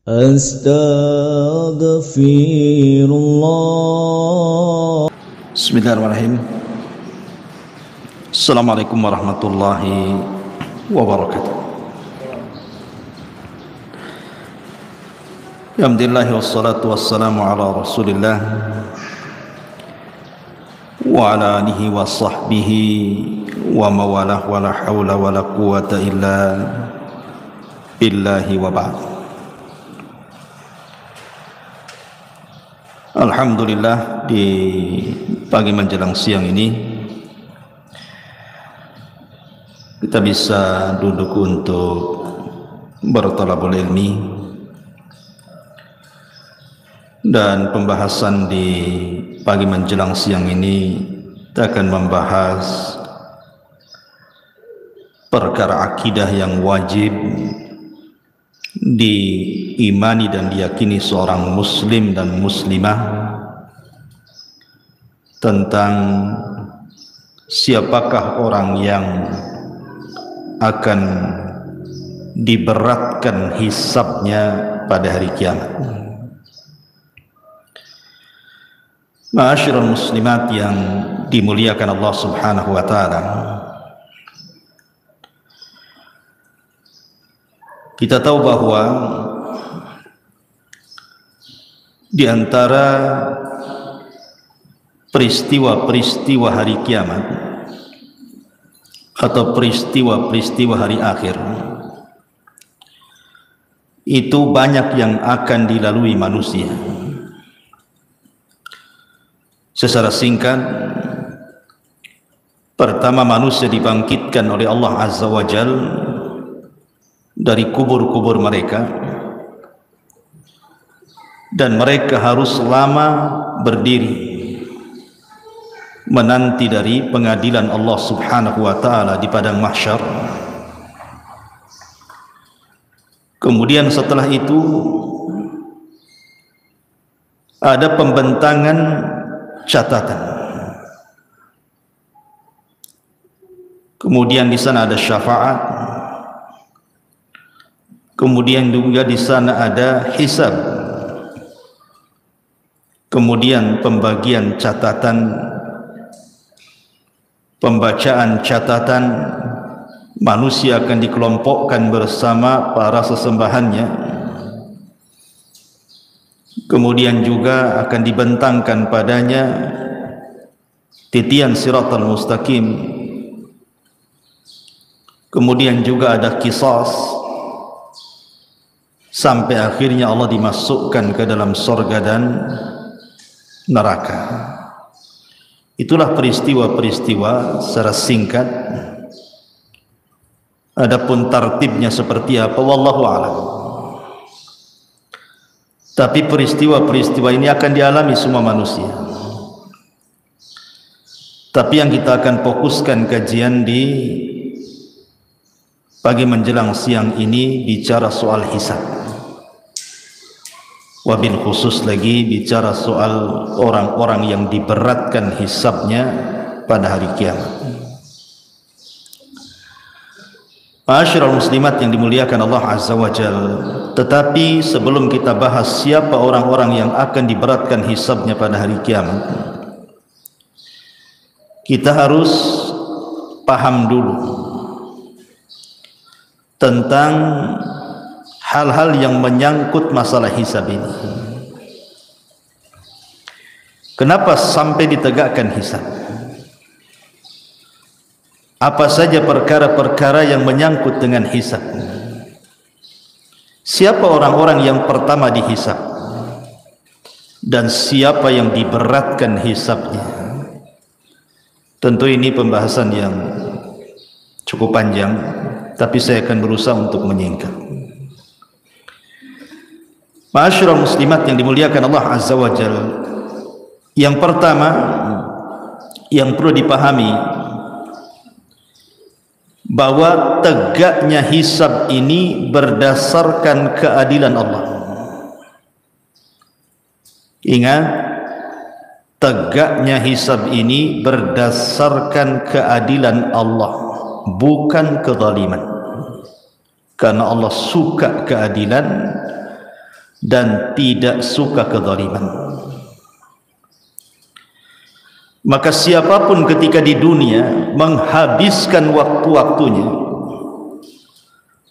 Astaghfirullah. Bismillahirrahmanirrahim. Assalamualaikum warahmatullahi wabarakatuh. Alhamdulillah wassalatu wassalamu ala Rasulillah wa ala alihi wa sahbihi wa mawalah wa la hawla wa la quwata illa billahi wa ba'd. Alhamdulillah, di pagi menjelang siang ini kita bisa duduk untuk berthalabul ilmi, dan pembahasan di pagi menjelang siang ini kita akan membahas perkara akidah yang wajib diimani dan diyakini seorang muslim dan muslimah, tentang siapakah orang yang akan diberatkan hisabnya pada hari kiamat. Ma'asyiral muslimat yang dimuliakan Allah Subhanahu wa taala, kita tahu bahwa di antara peristiwa-peristiwa hari kiamat atau peristiwa-peristiwa hari akhir itu banyak yang akan dilalui manusia. Secara singkat, pertama, manusia dibangkitkan oleh Allah Azza wa Jalla dari kubur-kubur mereka, dan mereka harus lama berdiri menanti dari pengadilan Allah Subhanahu wa taala di padang mahsyar. Kemudian setelah itu ada pembentangan catatan. Kemudian di sana ada syafaat. Kemudian juga di sana ada hisab. Kemudian pembagian catatan, pembacaan catatan. Manusia akan dikelompokkan bersama para sesembahannya. Kemudian juga akan dibentangkan padanya titian siratal mustaqim. Kemudian juga ada qisas, sampai akhirnya Allah dimasukkan ke dalam surga dan neraka. Itulah peristiwa-peristiwa secara singkat. Adapun tartibnya seperti apa, wallahu a'lam. Tapi peristiwa-peristiwa ini akan dialami semua manusia. Tapi yang kita akan fokuskan kajian di pagi menjelang siang ini bicara soal hisab. Wabil khusus lagi bicara soal orang-orang yang diberatkan hisabnya pada hari kiamat. Ma'asyiral muslimat yang dimuliakan Allah Azza wa Jalla, tetapi sebelum kita bahas siapa orang-orang yang akan diberatkan hisabnya pada hari kiamat, kita harus paham dulu tentang hal-hal yang menyangkut masalah hisab ini. Kenapa sampai ditegakkan hisab? Apa saja perkara-perkara yang menyangkut dengan hisab? Siapa orang-orang yang pertama dihisab? Dan siapa yang diberatkan hisabnya? Tentu ini pembahasan yang cukup panjang, tapi saya akan berusaha untuk menyingkat. Ma'asyiral muslimat yang dimuliakan Allah Azza wa Jalla, yang pertama yang perlu dipahami bahwa tegaknya hisab ini berdasarkan keadilan Allah. Ingat, tegaknya hisab ini berdasarkan keadilan Allah, bukan kezaliman. Karena Allah suka keadilan, dan tidak suka kezaliman. Maka siapapun ketika di dunia menghabiskan waktu-waktunya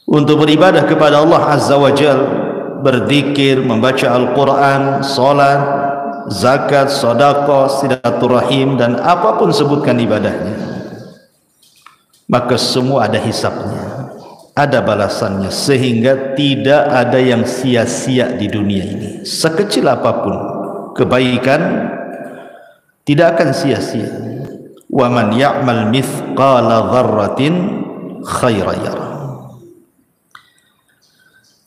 untuk beribadah kepada Allah Azza wa Jal, berzikir, membaca Al-Quran, salat, zakat, sedekah, silaturahim, dan apapun sebutkan ibadahnya, maka semua ada hisabnya, ada balasannya, sehingga tidak ada yang sia-sia di dunia ini. Sekecil apapun kebaikan tidak akan sia-sia. Wa man ya'mal mithqala dzarratin khairan yarah.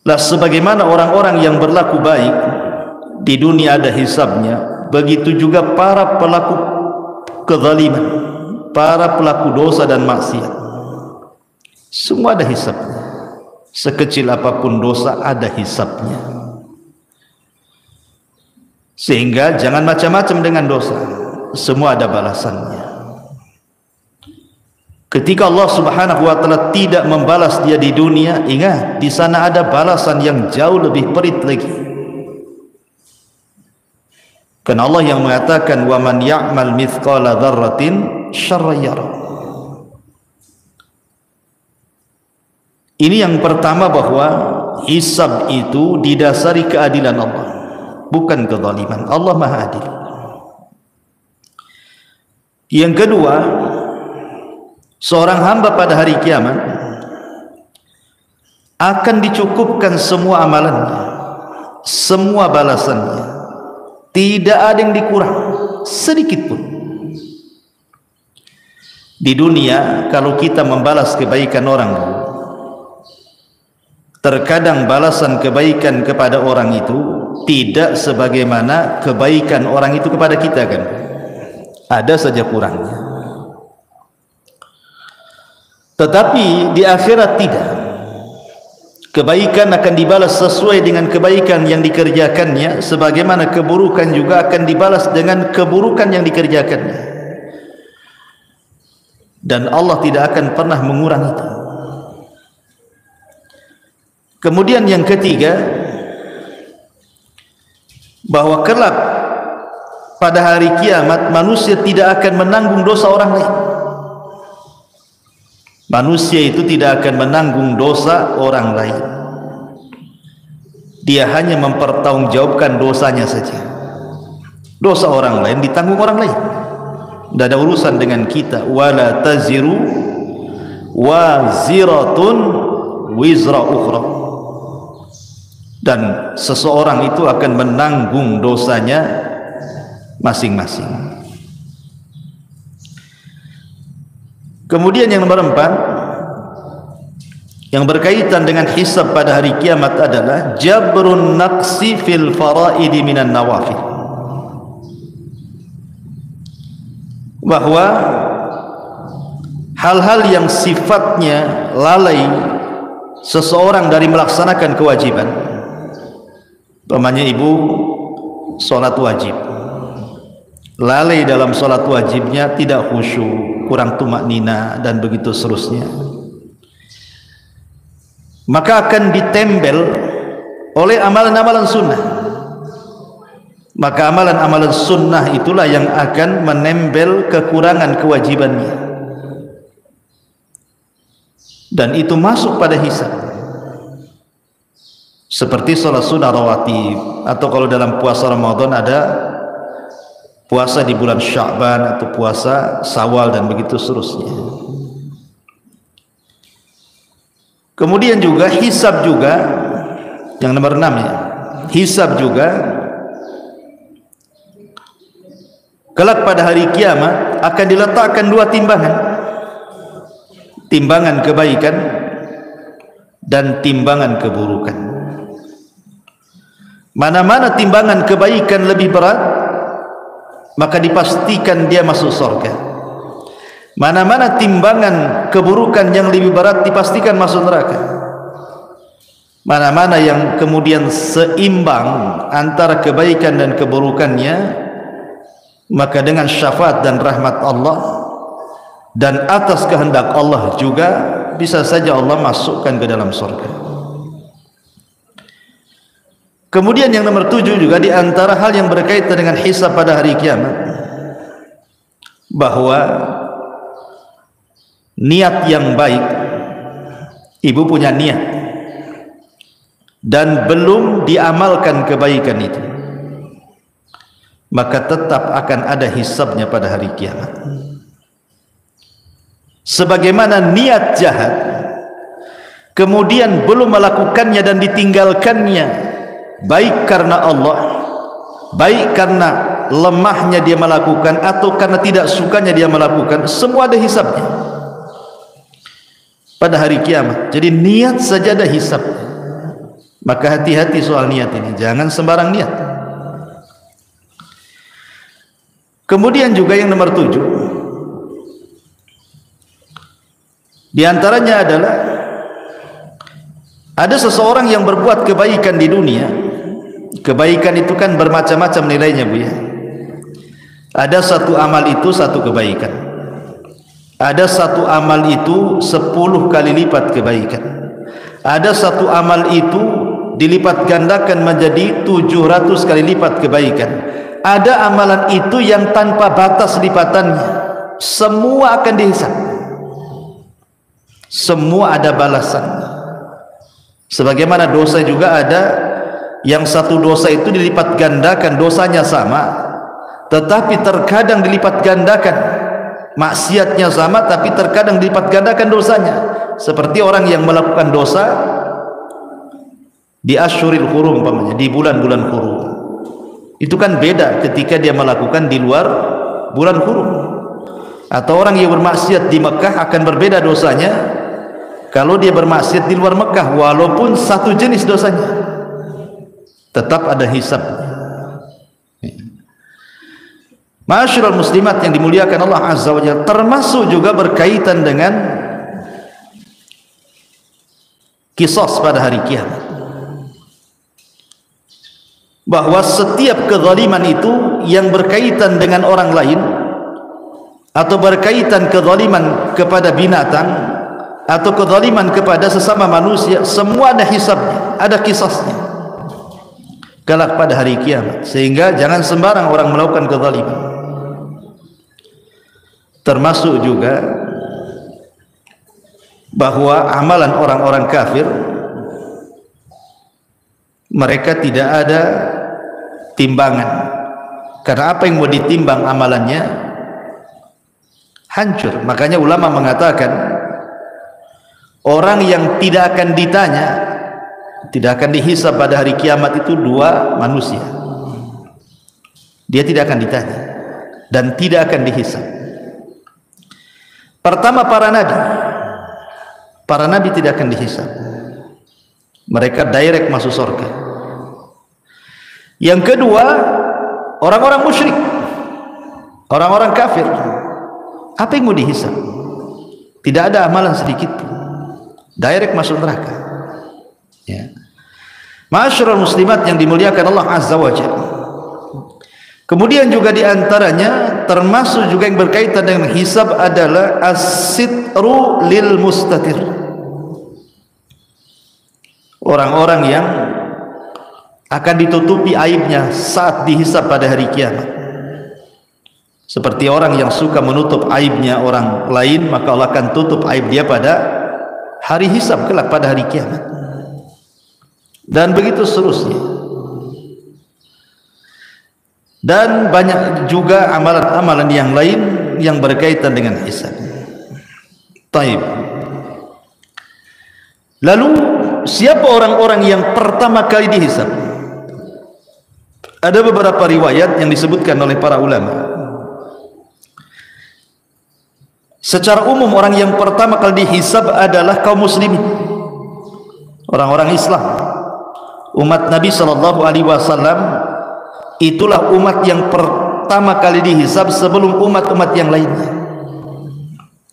Lah sebagaimana orang-orang yang berlaku baik di dunia ada hisabnya, begitu juga para pelaku kezaliman, para pelaku dosa dan maksiat, semua ada hisabnya. Sekecil apapun dosa ada hisabnya. Sehingga jangan macam-macam dengan dosa, semua ada balasannya. Ketika Allah Subhanahu wa taala tidak membalas dia di dunia, ingat di sana ada balasan yang jauh lebih perit lagi. Karena Allah yang mengatakan wa man ya'mal mithqala dzarratin syarran yarah. Ini yang pertama, bahwa hisab itu didasari keadilan Allah, bukan kezaliman. Allah Maha Adil. Yang kedua, seorang hamba pada hari kiamat akan dicukupkan semua amalannya, semua balasannya, tidak ada yang dikurang sedikit pun. Di dunia kalau kita membalas kebaikan orang, terkadang balasan kebaikan kepada orang itu tidak sebagaimana kebaikan orang itu kepada kita, kan? Ada saja kurangnya. Tetapi di akhirat tidak. Kebaikan akan dibalas sesuai dengan kebaikan yang dikerjakannya, sebagaimana keburukan juga akan dibalas dengan keburukan yang dikerjakannya. Dan Allah tidak akan pernah mengurangi itu. Kemudian yang ketiga, bahwa kelak pada hari kiamat manusia tidak akan menanggung dosa orang lain. Manusia itu tidak akan menanggung dosa orang lain. Dia hanya mempertanggungjawabkan dosanya saja. Dosa orang lain ditanggung orang lain. Tidak ada urusan dengan kita. Wala taziru waziratun wizra ukhra. Dan seseorang itu akan menanggung dosanya masing-masing. Kemudian yang nomor 4, yang berkaitan dengan hisab pada hari kiamat adalah jabrun naqsi fil faraidi minan nawafil. Bahwa hal-hal yang sifatnya lalai seseorang dari melaksanakan kewajiban, umpamanya ibu sholat wajib, lalai dalam sholat wajibnya, tidak khusyuk, kurang tumaknina, dan begitu seterusnya, maka akan ditempel oleh amalan-amalan sunnah. Maka amalan-amalan sunnah itulah yang akan menempel kekurangan kewajibannya, dan itu masuk pada hisab. Seperti sholat sunnah rawatib, atau kalau dalam puasa Ramadan ada puasa di bulan Sya'ban atau puasa Syawal, dan begitu seterusnya. Kemudian juga hisab juga, yang nomor 6 ya, hisab juga kelak pada hari kiamat akan diletakkan 2 timbangan, timbangan kebaikan dan timbangan keburukan. Mana-mana timbangan kebaikan lebih berat, maka dipastikan dia masuk surga. Mana-mana timbangan keburukan yang lebih berat, dipastikan masuk neraka. Mana-mana yang kemudian seimbang antara kebaikan dan keburukannya, maka dengan syafaat dan rahmat Allah dan atas kehendak Allah juga bisa saja Allah masukkan ke dalam surga. Kemudian yang nomor 7 juga di antara hal yang berkaitan dengan hisab pada hari kiamat, bahwa niat yang baik, ibu punya niat dan belum diamalkan kebaikan itu, maka tetap akan ada hisabnya pada hari kiamat. Sebagaimana niat jahat kemudian belum melakukannya dan ditinggalkannya, baik karena Allah, baik karena lemahnya dia melakukan atau karena tidak sukanya dia melakukan, semua ada hisabnya pada hari kiamat. Jadi niat saja ada hisab. Maka hati-hati soal niat ini, jangan sembarang niat. Kemudian juga yang nomor 7 di antaranya adalah ada seseorang yang berbuat kebaikan di dunia. Kebaikan itu kan bermacam-macam nilainya, Bu ya. Ada satu amal itu satu kebaikan. Ada satu amal itu 10 kali lipat kebaikan. Ada satu amal itu dilipat gandakan menjadi 700 kali lipat kebaikan. Ada amalan itu yang tanpa batas lipatannya. Semua akan dihisab. Semua ada balasan. Sebagaimana dosa juga ada yang satu dosa itu dilipat gandakan, dosanya sama, tetapi terkadang dilipat gandakan. Maksiatnya sama tapi terkadang dilipat gandakan dosanya. Seperti orang yang melakukan dosa di asyuril hurum, umpamanya di bulan-bulan hurum. Itu kan beda ketika dia melakukan di luar bulan hurum. Atau orang yang bermaksiat di Mekah akan berbeda dosanya kalau dia bermaksiat di luar Mekah, walaupun satu jenis dosanya, tetap ada hisab. Ma'asyiral muslimat yang dimuliakan Allah Azza wa Jalla, termasuk juga berkaitan dengan qisas pada hari kiamat, bahwa setiap kezaliman itu yang berkaitan dengan orang lain atau berkaitan kezaliman kepada binatang atau kezaliman kepada sesama manusia, semua ada hisabnya, ada qisasnya kelak pada hari kiamat. Sehingga jangan sembarang orang melakukan kezaliman. Termasuk juga bahwa amalan orang-orang kafir, mereka tidak ada timbangan, karena apa yang mau ditimbang amalannya hancur. Makanya ulama mengatakan orang yang tidak akan ditanya, tidak akan dihisab pada hari kiamat itu dua manusia. Dia tidak akan ditanya dan tidak akan dihisab. Pertama, para nabi. Para nabi tidak akan dihisab. Mereka direct masuk surga. Yang kedua, orang-orang musyrik, orang-orang kafir. Apa yang mau dihisab? Tidak ada amalan sedikit pun, direct masuk neraka. Ya. Ma'asyiral muslimat yang dimuliakan Allah Azza wa Jalla. Kemudian juga diantaranya termasuk juga yang berkaitan dengan hisab adalah as-sitru lil mustatir. Orang-orang yang akan ditutupi aibnya saat dihisab pada hari kiamat. Seperti orang yang suka menutup aibnya orang lain, maka Allah akan tutup aib dia pada hari hisab kelak pada hari kiamat. Dan begitu seterusnya. Dan banyak juga amalan-amalan yang lain yang berkaitan dengan hisab. Taib. Lalu siapa orang-orang yang pertama kali dihisab? Ada beberapa riwayat yang disebutkan oleh para ulama. Secara umum orang yang pertama kali dihisab adalah kaum muslimin, orang-orang Islam, umat Nabi sallallahu alaihi wasallam. Itulah umat yang pertama kali dihisab sebelum umat-umat yang lainnya.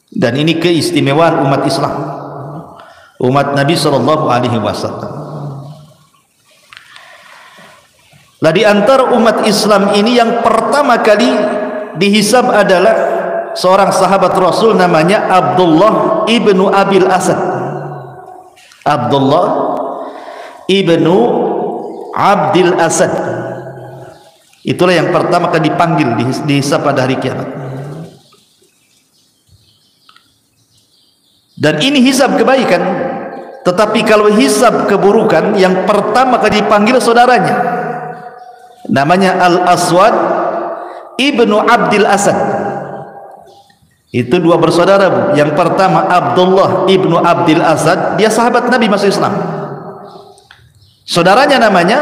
Dan ini keistimewaan umat Islam, umat Nabi sallallahu alaihi wasallam. Lah di antara umat Islam ini yang pertama kali dihisab adalah seorang sahabat Rasul namanya Abdullah ibnu Abil Asad. Abdullah ibnu Abdil Asad. Itulah yang pertama kali dipanggil dihisab pada hari kiamat. Dan ini hisab kebaikan. Tetapi kalau hisab keburukan, yang pertama kali dipanggil saudaranya, namanya Al-Aswad ibnu Abdil Asad. Itu dua bersaudara, Bu. Yang pertama Abdullah ibnu Abdil Asad, dia sahabat Nabi masuk Islam. Saudaranya namanya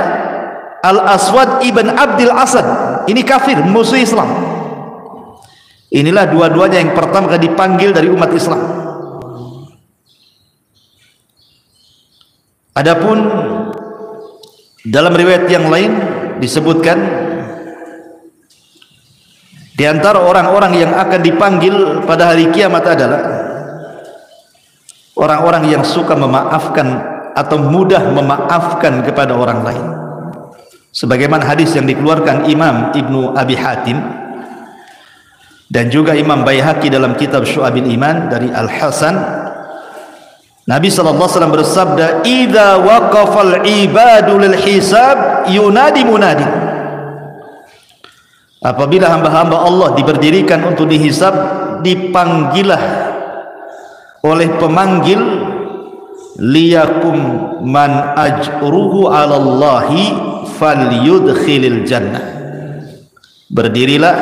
Al-Aswad ibn Abdil Asad, ini kafir, musuh Islam. Inilah dua-duanya yang pertama kali dipanggil dari umat Islam. Adapun dalam riwayat yang lain disebutkan di antara orang-orang yang akan dipanggil pada hari kiamat adalah orang-orang yang suka memaafkan atau mudah memaafkan kepada orang lain. Sebagaimana hadis yang dikeluarkan Imam Ibnu Abi Hatim dan juga Imam Baihaqi dalam kitab Syu'abil Iman dari Al-Hasan, Nabi SAW bersabda, "Idza waqafal ibadu lil hisab yunadi munadi." Apabila hamba-hamba Allah diberdirikan untuk dihisab, dipanggilah oleh pemanggil, liyakum man ajruhu 'ala Allahi falyudkhilil jannah. Berdirilah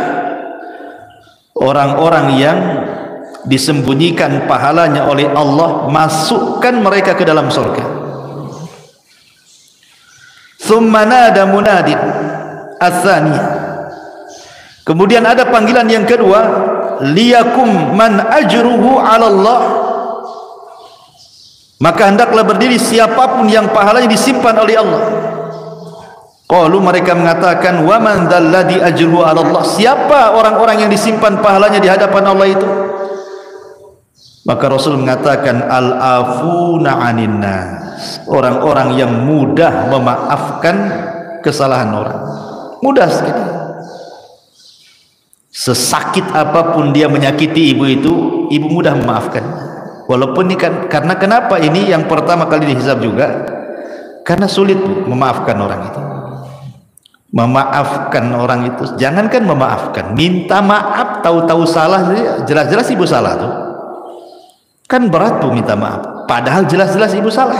orang-orang yang disembunyikan pahalanya oleh Allah, masukkan mereka ke dalam surga. Thumma nada munadin ats-tsaniyah. Kemudian ada panggilan yang kedua, liyakum man ajruhu 'ala Allah. Maka hendaklah berdiri siapapun yang pahalanya disimpan oleh Allah. Qalu, mereka mengatakan, wa man dzalladzi ajruhu 'ala Allah. Siapa orang-orang yang disimpan pahalanya di hadapan Allah itu? Maka Rasul mengatakan, al-afuna 'anin nas, orang-orang yang mudah memaafkan kesalahan orang. Mudah sekali. Sesakit apapun dia menyakiti ibu itu, ibu mudah memaafkan. Walaupun ini kan, karena kenapa ini yang pertama kali dihisab juga? Karena sulit, Bu, memaafkan orang itu. Memaafkan orang itu, jangankan memaafkan, minta maaf, tahu-tahu salah, jelas-jelas ibu salah tuh. Kan berat, Bu, minta maaf, padahal jelas-jelas ibu salah.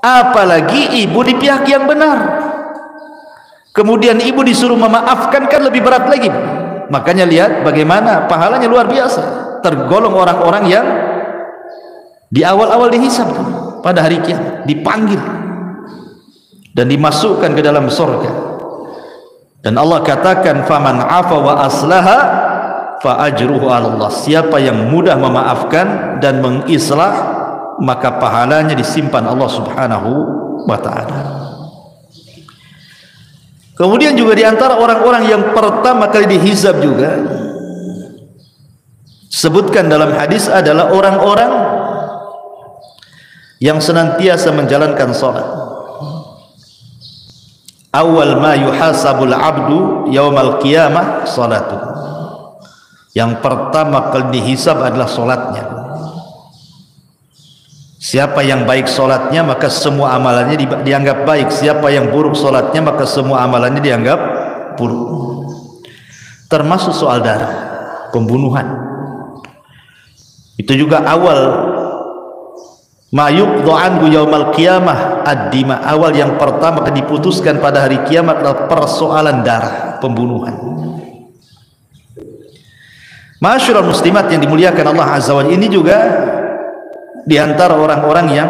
Apalagi ibu di pihak yang benar, kemudian ibu disuruh memaafkan, kan lebih berat lagi. Makanya lihat bagaimana pahalanya luar biasa. Tergolong orang-orang yang di awal-awal dihisab pada hari kiamat, dipanggil dan dimasukkan ke dalam surga. Dan Allah katakan, faman afa wa aslaha fa ajruhu 'ala Allah. Siapa yang mudah memaafkan dan mengislah, maka pahalanya disimpan Allah Subhanahu wa taala. Kemudian juga di antara orang-orang yang pertama kali dihisab juga sebutkan dalam hadis adalah orang-orang yang senantiasa menjalankan salat. Awal ma yuhasabul abdu yaumal qiyamah salatu. Yang pertama kali dihisab adalah salatnya. Siapa yang baik salatnya, maka semua amalannya dianggap baik. Siapa yang buruk salatnya, maka semua amalannya dianggap buruk. Termasuk soal darah, pembunuhan. Itu juga awal ma yuqdu anhu yaumal qiyamah ad-dima. Awal yang pertama diputuskan pada hari kiamat adalah persoalan darah, pembunuhan. Masyarul muslimat yang dimuliakan Allah Azza wa Jalla, ini juga di antara orang-orang yang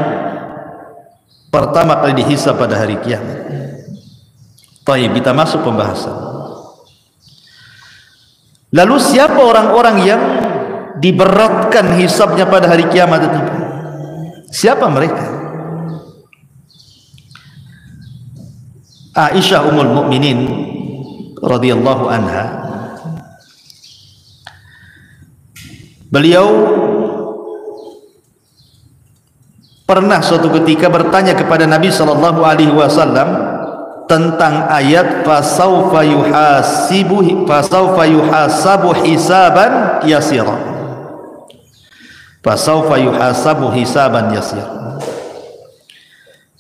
pertama kali dihisab pada hari kiamat. Baik, kita masuk pembahasan. Lalu siapa orang-orang yang diberatkan hisabnya pada hari kiamat itu? Siapa mereka? Aisyah Ummul Mukminin radhiyallahu anha, beliau pernah suatu ketika bertanya kepada Nabi sallallahu alaihi wasallam tentang ayat fasaufa yuhasabu hisaban yasira. Fasaufa yuhasabu hisaban yasira.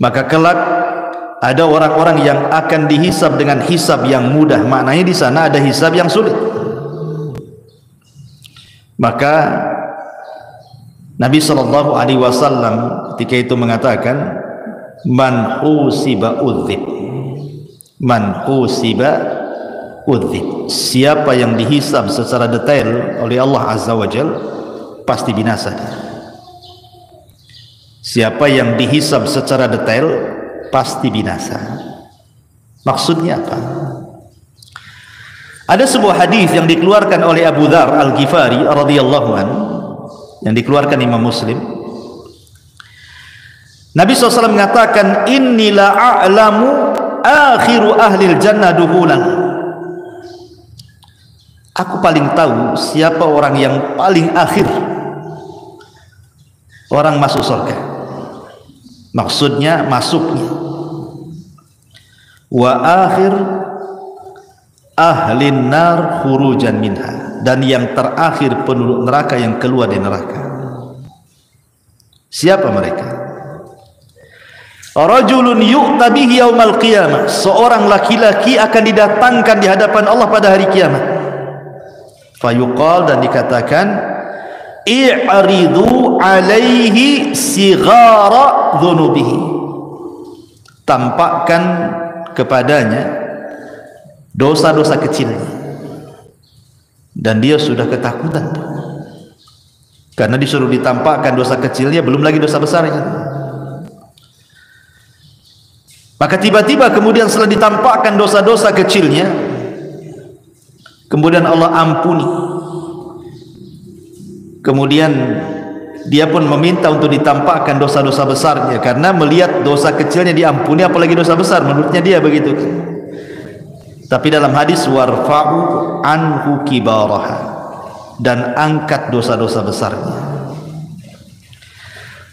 Maka kelak Ada orang-orang yang akan dihisab dengan hisab yang mudah. Maknanya di sana ada hisab yang sulit. Maka Nabi SAW ketika itu mengatakan, man husiba udzib, man husiba udzib. Siapa yang dihisab secara detail oleh Allah Azza wa Jalla pasti binasa. Siapa yang dihisab secara detail pasti binasa. Maksudnya apa? Ada sebuah hadis yang dikeluarkan oleh Abu Dzar Al-Ghifari radhiyallahu anhu, yang dikeluarkan Imam Muslim. Nabi SAW mengatakan, inni la a'lamu akhiru ahlil jannah duhulan. Aku paling tahu siapa orang yang paling akhir orang masuk surga. Maksudnya masuknya. Wa akhir ahlin nar khurujan minha, dan yang terakhir penduduk neraka yang keluar dari neraka. Siapa mereka? Rajulun yu'ta bihi yaumal qiyamah, seorang laki-laki akan didatangkan di hadapan Allah pada hari kiamat. Fayuqal, dan dikatakan, i'ridu alaihi sighara dhunubihi, tampakkan kepadanya dosa-dosa kecilnya. Dan dia sudah ketakutan karena disuruh ditampakkan dosa kecilnya, belum lagi dosa besarnya. Maka tiba-tiba kemudian setelah ditampakkan dosa-dosa kecilnya, kemudian Allah ampuni. Kemudian dia pun meminta untuk ditampakkan dosa-dosa besarnya, karena melihat dosa kecilnya diampuni, apalagi dosa besar, menurutnya dia begitu. Tapi dalam hadis, warfa'u anhu kibaraha, dan angkat dosa-dosa besarnya.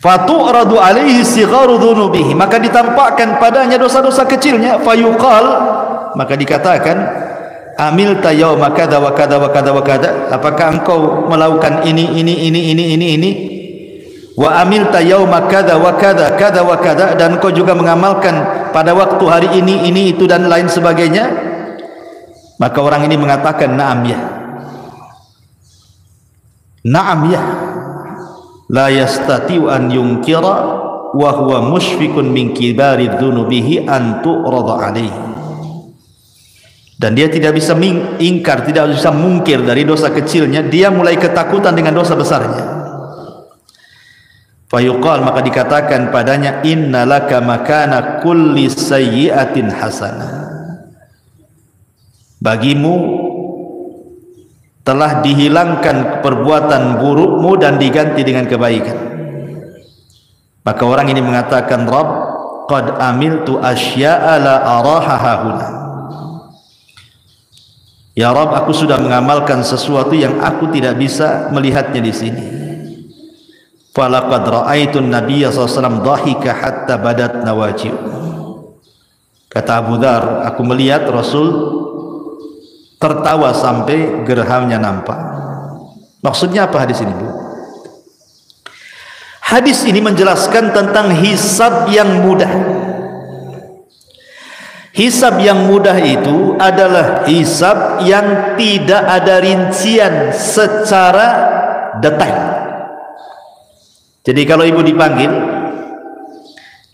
Fatu'radu alaihi sigharu dhunubihi, maka ditampakkan padanya dosa-dosa kecilnya. Fayuqal, maka dikatakan, amilta yauma kadza wa kadza wa kadza wa kadza, apakah engkau melakukan ini wa amilta yauma kadza wa kadza kadza wa kadza, dan engkau juga mengamalkan pada waktu hari ini itu dan lain sebagainya. Maka orang ini mengatakan, na'am ya, na'am ya, la yastati'u an yunkira wa huwa mushfiqun min kibari dhunubihi an tu'rada alaihi. Dan dia tidak bisa ingkar, tidak bisa mungkir dari dosa kecilnya, dia mulai ketakutan dengan dosa besarnya. Fayuqal, maka dikatakan padanya, innalaka makana kulli sayyi'atin hasanah, bagimu telah dihilangkan perbuatan burukmu dan diganti dengan kebaikan. Maka orang ini mengatakan, Rabb, qad amiltu asya'a la araha hahuna. Ya Rabb, aku sudah mengamalkan sesuatu yang aku tidak bisa melihatnya di sini. Falaqad ra'aitun nabiyya sallallahu alaihi wasallam dhahika hatta badat nawajib. Kata Abu Dzar, aku melihat Rasul tertawa sampai gerhamnya nampak. Maksudnya apa hadis ini, Bu? Hadis ini menjelaskan tentang hisab yang mudah. Hisab yang mudah itu adalah hisab yang tidak ada rincian secara detail. Jadi kalau ibu dipanggil,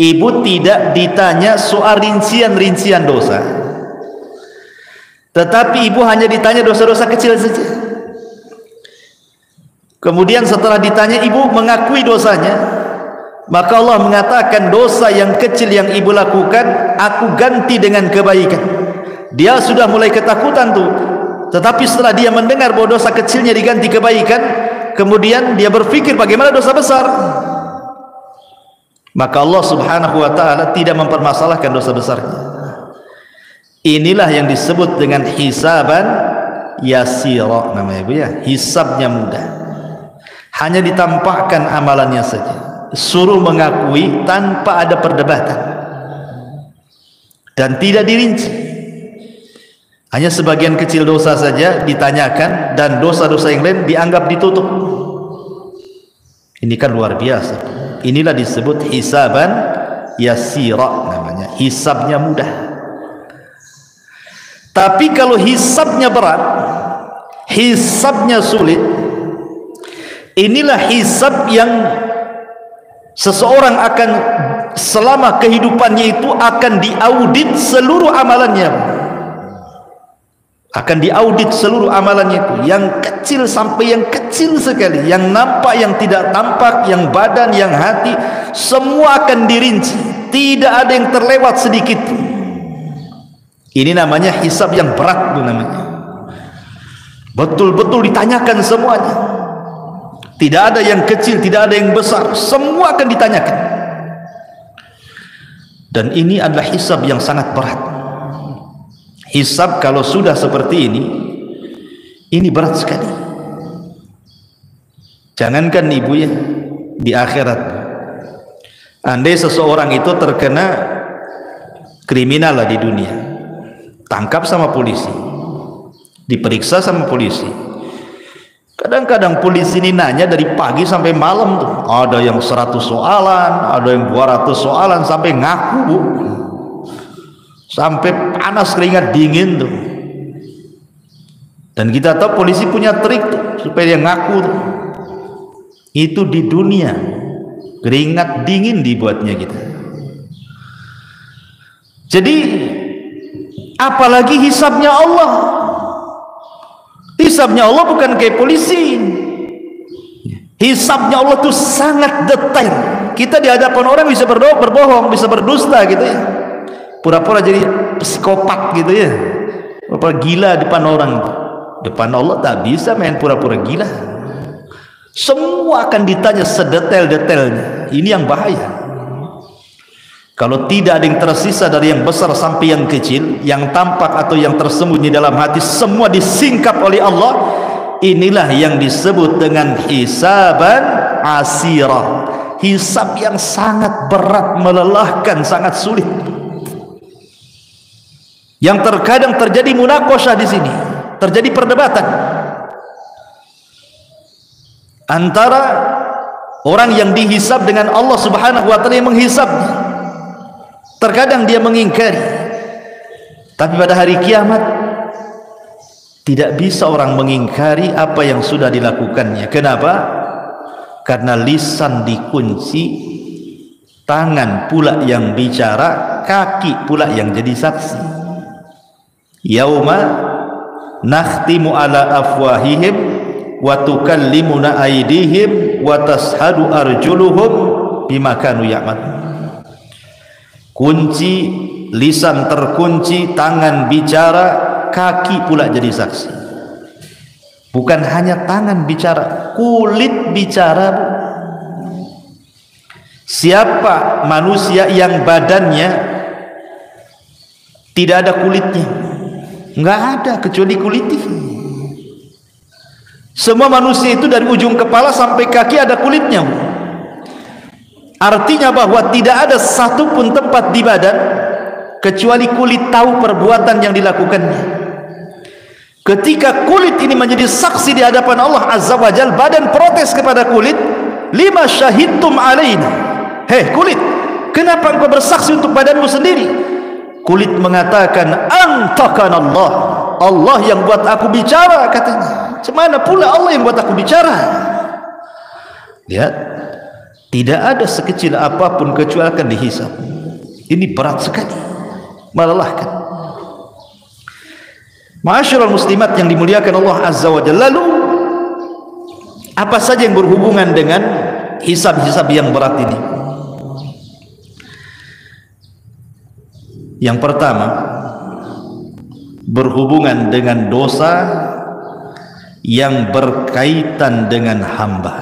ibu tidak ditanya soal rincian-rincian dosa, tetapi ibu hanya ditanya dosa-dosa kecil saja. Kemudian setelah ditanya, ibu mengakui dosanya, maka Allah mengatakan, dosa yang kecil yang ibu lakukan aku ganti dengan kebaikan. Dia sudah mulai ketakutan tuh, tetapi setelah dia mendengar bahwa dosa kecilnya diganti kebaikan, kemudian dia berpikir bagaimana dosa besar. Maka Allah Subhanahu wa ta'ala tidak mempermasalahkan dosa besarnya. Inilah yang disebut dengan hisaban yasira, namanya, Bu, ya. Hisabnya mudah, hanya ditampakkan amalannya saja, suruh mengakui tanpa ada perdebatan, dan tidak dirinci. Hanya sebagian kecil dosa saja ditanyakan, dan dosa-dosa yang lain dianggap ditutup. Ini kan luar biasa. Inilah disebut hisaban yasira, namanya hisabnya mudah. Tapi kalau hisabnya berat, hisabnya sulit, inilah hisab yang seseorang akan selama kehidupannya itu akan diaudit seluruh amalannya. Akan diaudit seluruh amalannya itu, yang kecil sampai yang kecil sekali, yang nampak, yang tidak tampak, yang badan, yang hati, semua akan dirinci, tidak ada yang terlewat sedikit. Ini namanya hisab yang berat, itu namanya. Betul-betul ditanyakan semuanya. Tidak ada yang kecil, tidak ada yang besar, semua akan ditanyakan. Dan ini adalah hisab yang sangat berat. Hisab kalau sudah seperti ini berat sekali. Jangankan ibu ya, di akhirat, andai seseorang itu terkena kriminal lah di dunia, tangkap sama polisi, diperiksa sama polisi. Kadang-kadang polisi ini nanya dari pagi sampai malam tuh. Ada yang 100 soalan, ada yang 200 soalan, sampai ngaku, Bu. Sampai panas keringat dingin tuh. Dan kita tahu polisi punya trik tuh, supaya dia ngaku tuh. Itu di dunia, keringat dingin dibuatnya kita. Jadi apalagi hisabnya Allah. Hisabnya Allah bukan kayak polisi. Hisabnya Allah tuh sangat detail. Kita di hadapan orang bisa berbohong, bisa berdusta gitu ya, pura-pura jadi psikopat gitu ya, pura-pura gila depan orang. Depan Allah tak bisa main pura-pura gila. Semua akan ditanya sedetail-detailnya. Ini yang bahaya. Kalau tidak ada yang tersisa dari yang besar sampai yang kecil, yang tampak atau yang tersembunyi dalam hati, semua disingkap oleh Allah. Inilah yang disebut dengan hisaban asira, hisab yang sangat berat, melelahkan, sangat sulit. Yang terkadang terjadi munaqashah di sini, terjadi perdebatan antara orang yang dihisab dengan Allah Subhanahu wa taala yang menghisabnya. Terkadang dia mengingkari, tapi pada hari kiamat tidak bisa orang mengingkari apa yang sudah dilakukannya. Kenapa? Karena lisan dikunci, tangan pula yang bicara, kaki pula yang jadi saksi. Yauma nakhtimu ala afwahihim wa tukallimuna aydihim wa tashhadu arjuluhum bima kanu ya'malun. Kunci, lisan terkunci, tangan bicara, kaki pula jadi saksi. Bukan hanya tangan bicara, kulit bicara. Siapa manusia yang badannya tidak ada kulitnya? Enggak ada kecuali kulit. Semua manusia itu dari ujung kepala sampai kaki ada kulitnya. Artinya bahwa tidak ada satupun tempat di badan kecuali kulit tahu perbuatan yang dilakukannya. Ketika kulit ini menjadi saksi di hadapan Allah Azza wa Jalla, badan protes kepada kulit, lima syahidtum alaina. Hei kulit, kenapa engkau bersaksi untuk badanmu sendiri? Kulit mengatakan, antakan Allah, Allah yang buat aku bicara, katanya. Semana pula Allah yang buat aku bicara? Lihat, tidak ada sekecil apapun kecuali akan dihisab. Ini berat sekali, melelahkan. Ma'asyiral muslimat yang dimuliakan Allah Azza wa Jalla. Lalu apa saja yang berhubungan dengan hisab-hisab yang berat ini? Yang pertama, berhubungan dengan dosa yang berkaitan dengan hamba.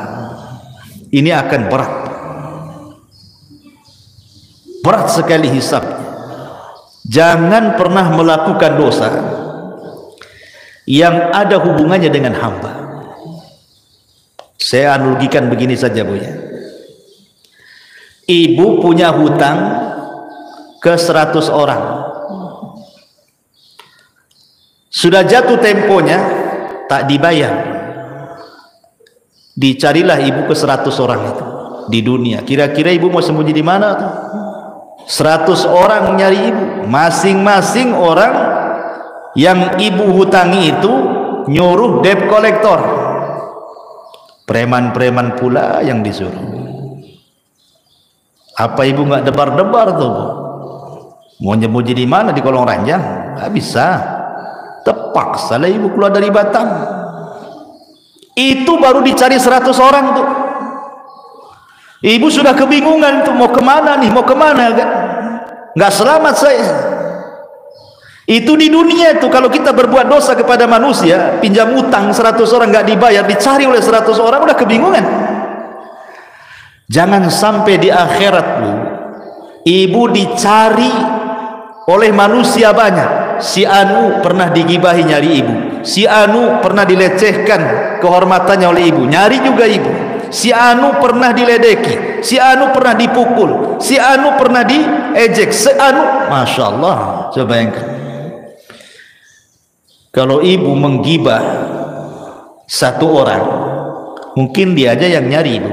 Ini akan berat, berat sekali hisabnya. Jangan pernah melakukan dosa yang ada hubungannya dengan hamba. Saya analogikan begini saja, Bu ya. Ibu punya hutang ke 100 orang. Sudah jatuh temponya, tak dibayar. Dicarilah ibu ke 100 orang itu di dunia. Kira-kira ibu mau sembunyi di mana tuh? 100 orang nyari ibu, masing-masing orang yang ibu hutangi itu nyuruh debt collector, preman-preman pula yang disuruh. Apa ibu nggak debar-debar tuh, mau nyembunyi di mana? Di kolong ranjang? Nggak bisa, terpaksa lah ibu keluar dari Batam. Itu baru dicari 100 orang tuh. Ibu sudah kebingungan tuh, mau kemana nih, mau kemana kan? Nggak selamat saya. Itu di dunia tuh, kalau kita berbuat dosa kepada manusia, pinjam utang 100 orang nggak dibayar, dicari oleh 100 orang, udah kebingungan. Jangan sampai di akhirat bu, ibu dicari oleh manusia banyak. Si Anu pernah digibahi nyari ibu, si Anu pernah dilecehkan kehormatannya oleh ibu, nyari juga ibu. Si Anu pernah diledeki, si Anu pernah dipukul, si Anu pernah diejek, si Anu, Masya Allah. Coba bayangkan, kalau ibu menggibah satu orang, mungkin dia aja yang nyari ibu.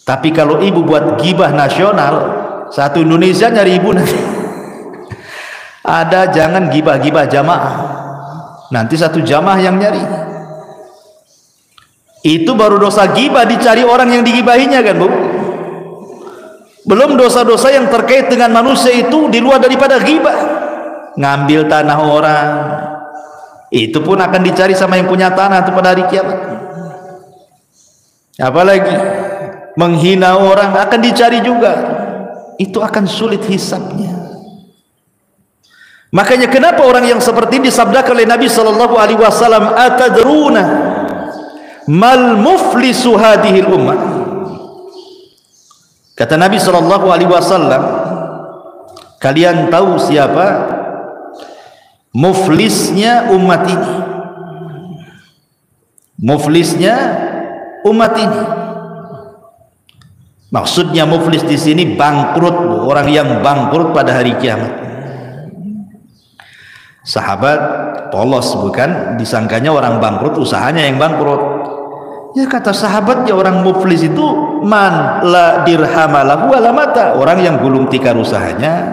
Tapi kalau ibu buat gibah nasional, satu Indonesia nyari ibu nanti. Ada, jangan gibah-gibah jamaah, nanti satu jamaah yang nyari. Itu baru dosa gibah, dicari orang yang digibahinya kan bu. Belum dosa-dosa yang terkait dengan manusia itu di luar daripada gibah. Ngambil tanah orang, itu pun akan dicari sama yang punya tanah itu pada hari kiamat. Apalagi menghina orang akan dicari juga, itu akan sulit hisabnya. Makanya kenapa orang yang seperti ini disabdakan oleh Nabi SAW, atadruna mal muflisu hadhil ummah. Kata Nabi SAW, kalian tahu siapa muflisnya umat ini? Muflisnya umat ini, maksudnya muflis di sini bangkrut, orang yang bangkrut pada hari kiamat. Sahabat polos, bukan disangkanya orang bangkrut usahanya yang bangkrut. Ya kata sahabat, ya orang muflis itu man la dirhamalahu wala mata, orang yang gulung tikar usahanya,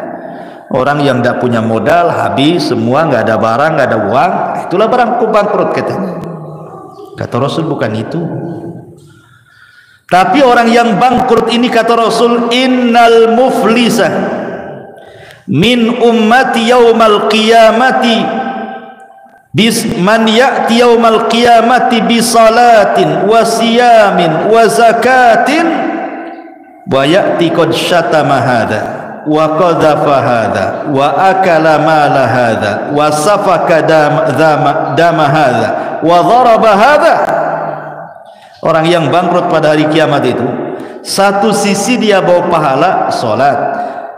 orang yang tidak punya modal, habis semua, nggak ada barang, nggak ada uang, itulah barang bangkrut katanya. Kata Rasul bukan itu. Tapi orang yang bangkrut ini kata Rasul, innal muflisa min ummati yaumal qiyamati man ya'ti yaumal qiyamati bi salatin wa siyamin wa zakatin wa ya'ti qad syatama hadha wa qadhafa hadha wa akala mala hadha wa safaka dama hadha wa dharaba hadha. Orang yang bangkrut pada hari kiamat itu, satu sisi dia bawa pahala salat,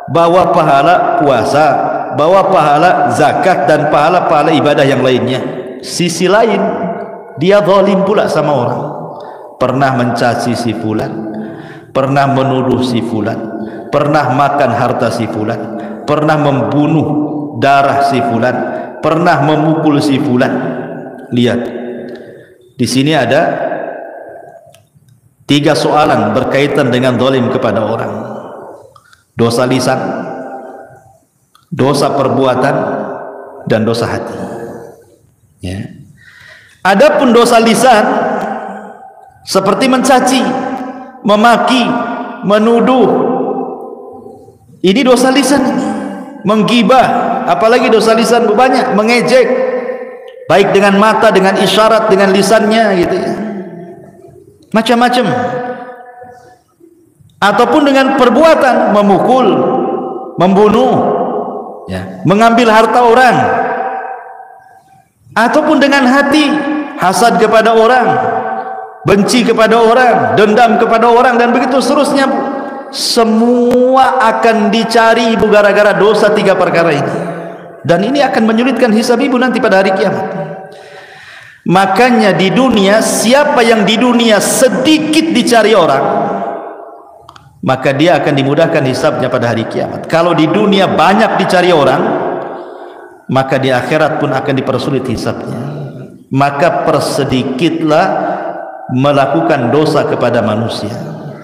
bawa pahala puasa, bawa pahala zakat dan pahala-pahala ibadah yang lainnya. Sisi lain dia zalim pula sama orang, pernah mencaci si fulan, pernah menuduh si fulan, pernah makan harta si fulan, pernah membunuh darah si fulan, pernah memukul si fulan. Lihat di sini ada 3 soalan berkaitan dengan zalim kepada orang: dosa lisan, dosa perbuatan, dan dosa hati. Ya. Adapun dosa lisan seperti mencaci, memaki, menuduh, ini dosa lisan. Menggibah, apalagi dosa lisan banyak, mengejek, baik dengan mata, dengan isyarat, dengan lisannya gitu ya, macam-macam. Ataupun dengan perbuatan, memukul, membunuh, ya, mengambil harta orang. Ataupun dengan hati, hasad kepada orang, benci kepada orang, dendam kepada orang, dan begitu seterusnya. Semua akan dicari ibu gara-gara dosa 3 perkara ini, dan ini akan menyulitkan hisab ibu nanti pada hari kiamat. Makanya di dunia, siapa yang di dunia sedikit dicari orang, maka dia akan dimudahkan hisabnya pada hari kiamat. Kalau di dunia banyak dicari orang, maka di akhirat pun akan dipersulit hisabnya. Maka persedikitlah melakukan dosa kepada manusia,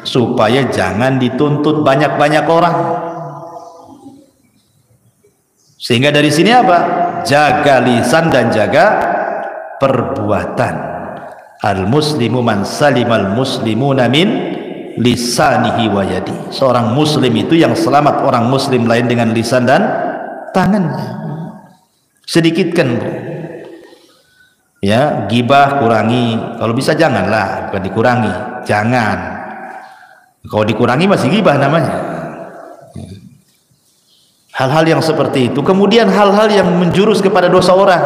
supaya jangan dituntut banyak-banyak orang. Sehingga dari sini apa? Jaga lisan dan jaga perbuatan. Al-muslimu man salimal muslimuna min lisanihi wa yadi. Seorang muslim itu yang selamat orang muslim lain dengan lisan dan tangannya. Sedikitkan, Bu. Ya, gibah kurangi. Kalau bisa janganlah, bukan dikurangi. Jangan. Kalau dikurangi masih gibah namanya. Hal-hal yang seperti itu. Kemudian hal-hal yang menjurus kepada dosa orang.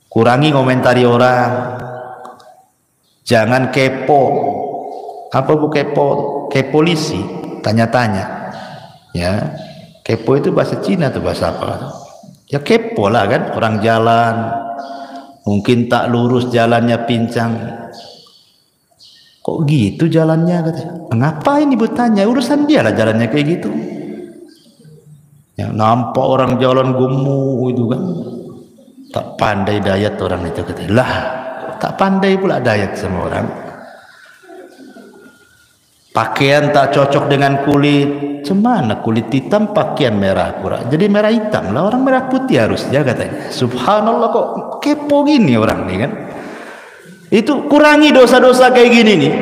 Kurangi komentari orang. Jangan kepo. Apa Bu kepo? Kepolisi, tanya-tanya. Ya, kepo itu bahasa Cina atau bahasa apa? Ya kepo lah kan, orang jalan mungkin tak lurus jalannya, pincang. Kok gitu jalannya katanya? Ngapain ibu tanya? Urusan dia lah jalannya kayak gitu. Yang nampak orang jalan gemuk itu kan, tak pandai dayat orang itu katanya. Lah, tak pandai pula dayat sama orang. Pakaian tak cocok dengan kulit. Cemana kulit hitam pakaian merah pura. Jadi merah hitam lah, orang merah putih harusnya katanya. Subhanallah, kok kepo gini orang nih kan. Itu kurangi dosa-dosa kayak gini nih.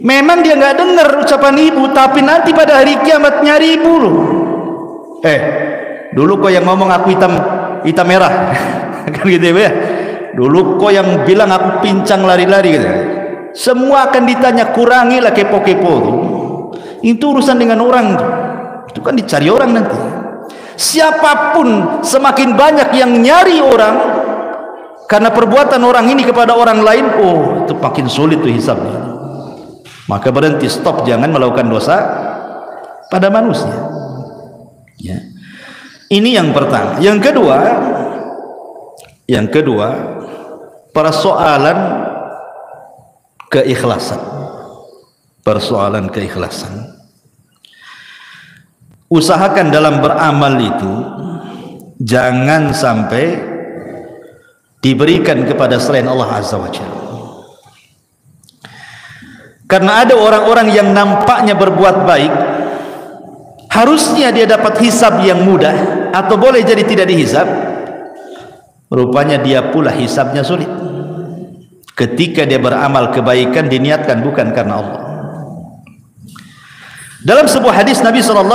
Memang dia nggak dengar ucapan ibu, tapi nanti pada hari kiamat nyari ibu loh. Dulu kok yang ngomong aku hitam merah kan gitu ya. Dulu kok yang bilang aku pincang lari-lari gitu. Semua akan ditanya, kurangilah kepo-kepo tuh. Itu urusan dengan orang tuh. Itu kan dicari orang nanti. Siapapun semakin banyak yang nyari orang karena perbuatan orang ini kepada orang lain, oh itu makin sulit tuh hisabnya. Maka berhenti, stop, jangan melakukan dosa pada manusia. Ya. Ini yang pertama. Yang kedua, persoalan keikhlasan. Persoalan keikhlasan. Usahakan dalam beramal itu jangan sampai diberikan kepada selain Allah Azza wa Jalla. Karena ada orang-orang yang nampaknya berbuat baik, harusnya dia dapat hisab yang mudah, atau boleh jadi tidak dihisab. Rupanya dia pula hisabnya sulit. Ketika dia beramal kebaikan diniatkan bukan karena Allah. Dalam sebuah hadis Nabi SAW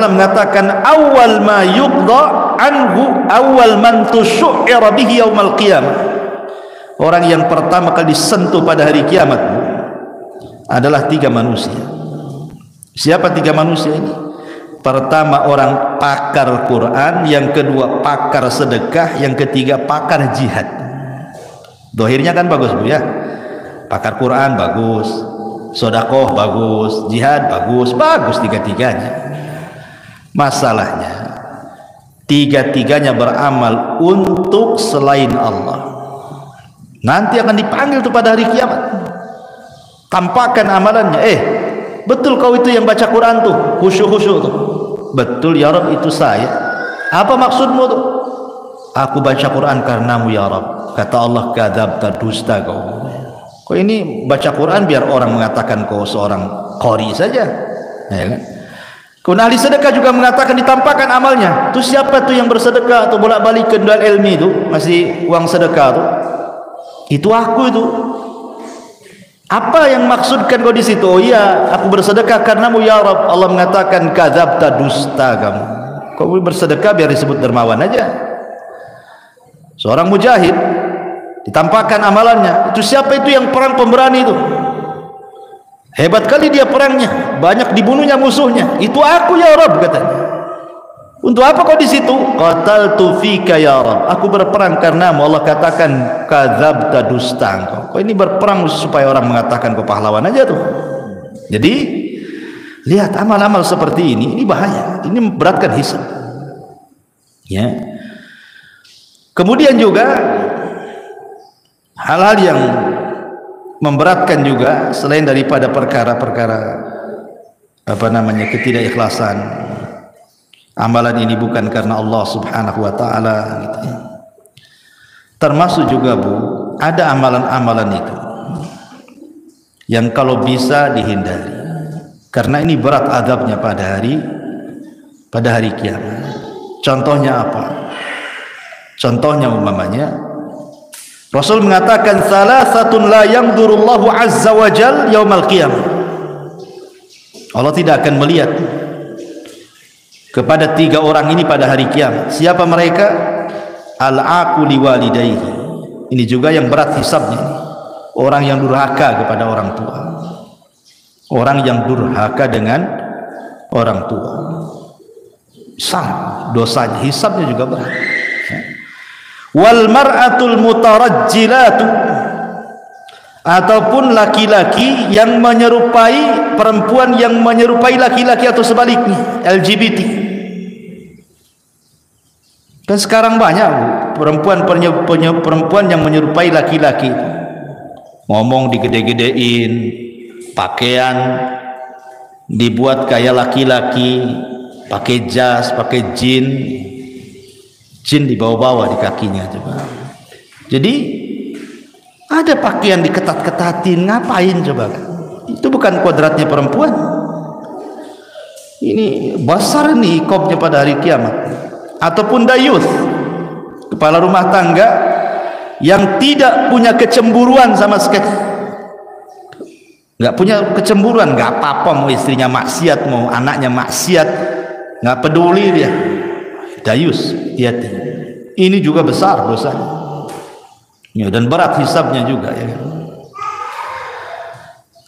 mengatakan, awal ma yuqda anhu awal man tusyu'ira bihi yaumal qiyamah. Orang yang pertama kali disentuh pada hari kiamat adalah 3 manusia. Siapa 3 manusia ini? Pertama orang pakar Quran, yang kedua pakar sedekah, yang ketiga pakar jihad. Dohirnya kan bagus Bu ya, pakar Quran bagus, sodakoh bagus, jihad bagus, bagus tiga-tiganya. Masalahnya tiga-tiganya beramal untuk selain Allah. Nanti akan dipanggil tuh pada hari kiamat. Tampakkan amalannya. Betul kau itu yang baca Quran tuh, khusyuk-khusyuk tuh. Betul ya Rabb, itu saya. Apa maksudmu tuh? Aku baca Quran karenamu ya Rabb. Kata Allah, kadzabta, dusta kau. Kau ini baca Quran biar orang mengatakan kau seorang qori saja, ya kan? Kemudian ahli sedekah juga mengatakan ditampakkan amalnya. Itu siapa tuh yang bersedekah atau bolak-balik ke dual ilmi itu masih uang sedekah tuh? Itu aku itu. Apa yang maksudkan kau di situ? Oh iya, aku bersedekah karenamu ya Rabb. Allah mengatakan kadzabta, dusta kamu. Kau bersedekah biar disebut dermawan aja. Seorang mujahid ditampakkan amalannya. Itu siapa itu yang perang pemberani itu? Hebat kali dia perangnya, banyak dibunuhnya musuhnya. Itu aku ya Rabb katanya. Untuk apa kau di situ? Qataltu fika ya Rabb. Aku berperang karenamu. Allah katakan kadzabta, dusta engkau. Kau ini berperang supaya orang mengatakan kau pahlawan aja tuh. Jadi lihat amal-amal seperti ini bahaya. Ini memberatkan hisab. Ya. Kemudian juga hal-hal yang memberatkan juga selain daripada perkara-perkara ketidakikhlasan. Amalan ini bukan karena Allah Subhanahu wa taala gitu. Termasuk juga Bu, ada amalan-amalan itu yang kalau bisa dihindari. Karena ini berat azabnya pada hari pada hari kiamat. Contohnya apa? Contohnya umpamanya Rasul mengatakan salasatun la yanzurullahu azza wa jal yaumal qiyamah. Allah tidak akan melihat kepada 3 orang ini pada hari kiamat. Siapa mereka? Al-aqu liwalidayhi. Ini juga yang berat hisabnya. Orang yang durhaka kepada orang tua. Orang yang durhaka dengan orang tua. Sangat dosanya, hisabnya juga berat. Wal mar'atul mutarajjilatu, ataupun laki-laki yang menyerupai perempuan yang menyerupai laki-laki atau sebaliknya, LGBT. Kan sekarang banyak perempuan yang menyerupai laki-laki, ngomong digede-gedein, pakaian dibuat kayak laki-laki, pakai jas, pakai jin dibawa-bawa di kakinya coba. Jadi ada pakaian diketat-ketatin, ngapain coba? Itu bukan kodratnya perempuan. Ini besar nih ikobnya pada hari kiamat. Ataupun dayuth, kepala rumah tangga yang tidak punya kecemburuan sama sekali. Nggak punya kecemburuan, nggak apa-apa mau istrinya maksiat, mau anaknya maksiat, nggak peduli dia. Dayus, hati. Ini juga besar dosanya. Ya, dan berat hisabnya juga ya.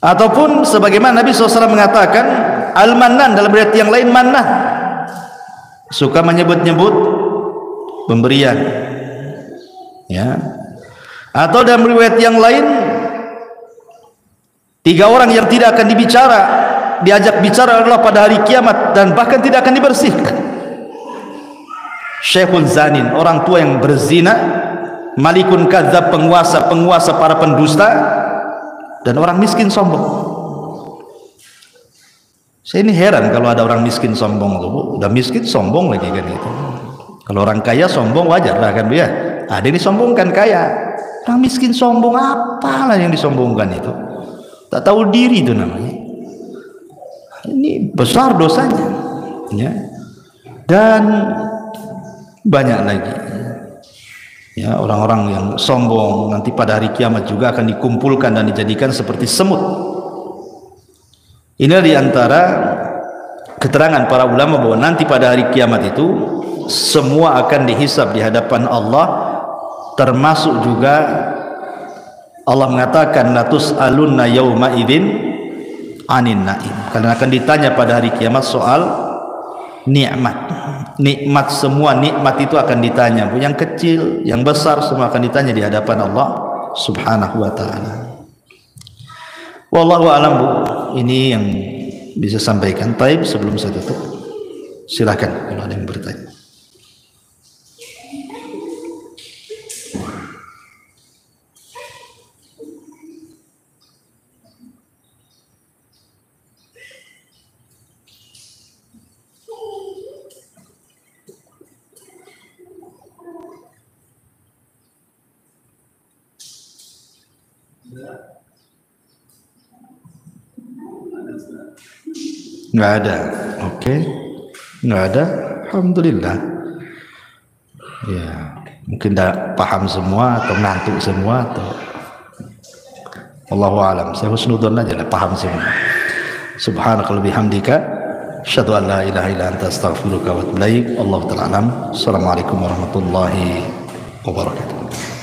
Ataupun sebagaimana Nabi SAW mengatakan al-mannan, dalam riwayat yang lain mannan, suka menyebut-nyebut pemberian ya. Atau dalam riwayat yang lain 3 orang yang tidak akan diajak bicara adalah pada hari kiamat dan bahkan tidak akan dibersihkan. Syekhun zanin, orang tua yang berzina, malikun kadzab, penguasa para pendusta, dan orang miskin sombong. Saya ini heran kalau ada orang miskin sombong tuh, udah miskin sombong lagi kan gitu. Kalau orang kaya sombong wajar lah kan dia. Ada ini sombong kan kaya. Orang miskin sombong, apalah yang disombongkan itu? Tak tahu diri itu namanya. Ini besar dosanya. Ya. Dan banyak lagi. Ya, orang-orang yang sombong nanti pada hari kiamat juga akan dikumpulkan dan dijadikan seperti semut. Ini di antara keterangan para ulama bahwa nanti pada hari kiamat itu semua akan dihisab di hadapan Allah, termasuk juga Allah mengatakan latus alunna yauma idzin anin naim, karena akan ditanya pada hari kiamat soal nikmat semua nikmat itu akan ditanya, yang kecil yang besar semua akan ditanya di hadapan Allah subhanahu wa ta'ala. Wallahu a'lam. Ini yang bisa sampaikan. Taib, sebelum saya tutup silakan kalau ada yang bertanya. Nggak ada. Oke. Nggak ada. Alhamdulillah. Ya, mungkin dah paham semua atau ngantuk semua atau Allahu a'lam. Saya husnudzon aja lah, paham semua. Subhanakallahumma bihamdika asyhadu an la ilaha illa anta astaghfiruka wa atubu ilaik. Allahu ta'ala alam. Assalamualaikum warahmatullahi wabarakatuh.